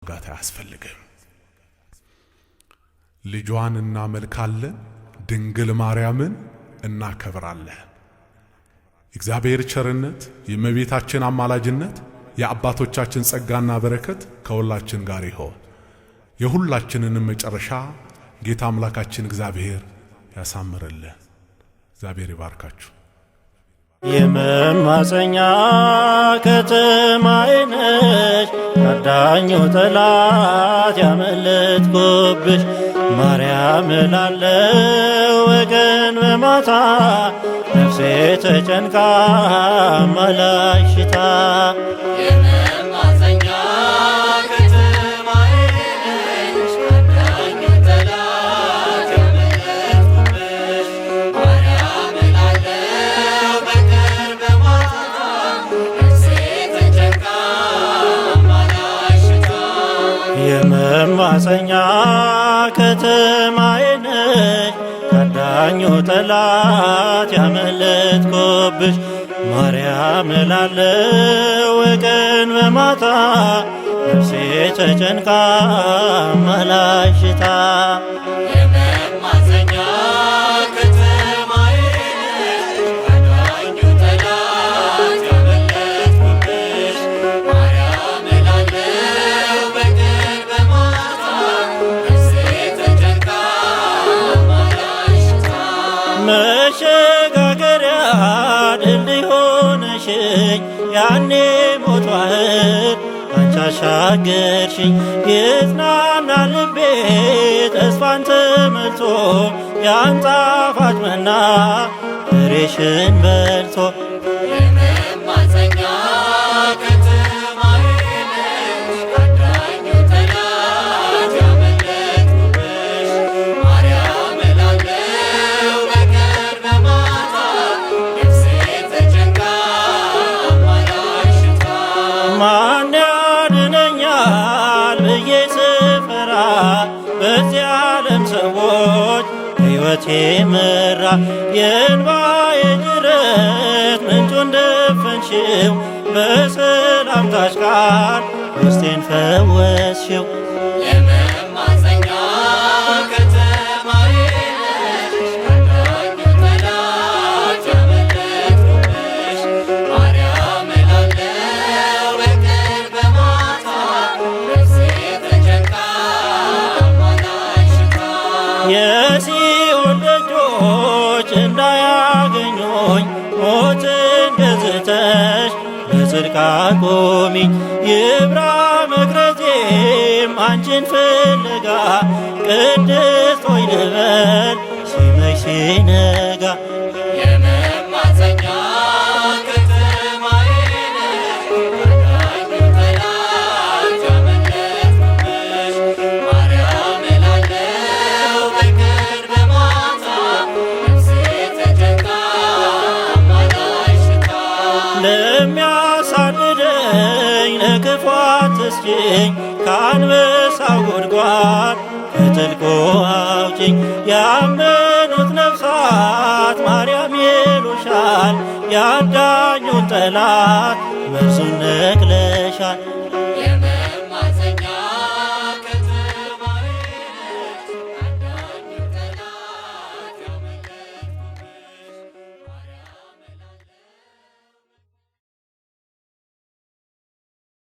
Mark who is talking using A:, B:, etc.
A: ጋታ ያስፈልግም ልጇን እናመልካለን ድንግል ማርያምን እናከብራለን እግዚአብሔር ቸርነት የእመቤታችን አማላጅነት የአባቶቻችን ጸጋና በረከት ከሁላችን ጋር ይሁን የሁላችንንም መጨረሻ ጌታ አምላካችን እግዚአብሔር ያሳምርልን እግዚአብሔር ይባርካችሁ
B: የመማፀኛ ከተማዬ ነሽ አዳኙ ጠላት ያመለጥኩብሽ ማርያም እላለሁ ወገን በማታ ነፍሴ ተጨንቃ አማላጅታ
C: የመማፀኛ ከተማዬ ነሽ አዳኙ ጠላት ያመለጥኩብሽ ማርያም እላለሁ ወገን በማታ ነፍሴ ተጨንቃ አማላጅታ
B: የመማፀኛ ከተማዬ ነሽ አዳኙ ጠላት ያመለጥኩብሽ ማርያም እላለሁ ወገን በማታ ነፍሴ ተጨንቃ አማላጅታ
C: የመማፀኛ ከተማዬ ነሽ አዳኙ ጠላት ያመለጥኩብሽ ማርያም እላለሁ ወገን በማታ ነፍሴ ተጨንቃ አማላጅታ
B: መሸጋገሪያ ድልድይ ሆነሽኝ ያኔ ሞት ባህር አንቺ አሻገርሽኝ የጽናና ልቤ ተስፋን ተመልቶ ያን ጣፋጭ መና ፍሬሽን በልቶ
C: የመማፀኛ ከተማዬ ነሽ አዳኙ ጠላት ያመለጥኩብሽ ማርያም እላለሁ ወገን በማታ ነፍሴ ተጨንቃ አማላጅታ
B: ማን ያድነኛል ብዬ ስፈራ በዚህ ዓለም ሰዎች ሕይወቴ መራ የእንባዬ ጅረት ምንጩን ደፈንሽው በሰላምታሽ ቃል ውስጤን ፈወስሽው
C: የመማፀኛ ከተማዬ ነሽ አዳኙ ጠላት ያመለጥኩብሽ ማርያም እላለሁ ወገን በማታ ነፍሴ ተጨንቃ አማላጅታ
B: የሲኦል ደጆች እንዳያገኙኝ ሞትን ገዝተሽ በጽድቅ አቁሚኝ ይብራ መቅረዜም አንቺን ፍለጋ ቅድስት ሆይ ልበል ሲመሽ ሲነጋ
C: የመማፀኛ ከተማዬ ነሽ አዳኙ ጠላት ያመለጥኩብሽ ማርያም እላለሁ ወገን በማታ ነፍሴ ተጨንቃ አማላጅታ
B: ለሚያሳድደኝ ለክፉ አትስጪኝ ከአንበሳው ጉድጓድ ከጥልቁ አውጪኝ ያመኑት ነፍሳት ማርያም ይሉሻል ያዳኙን ጠላት መርዙን ነቅለሻል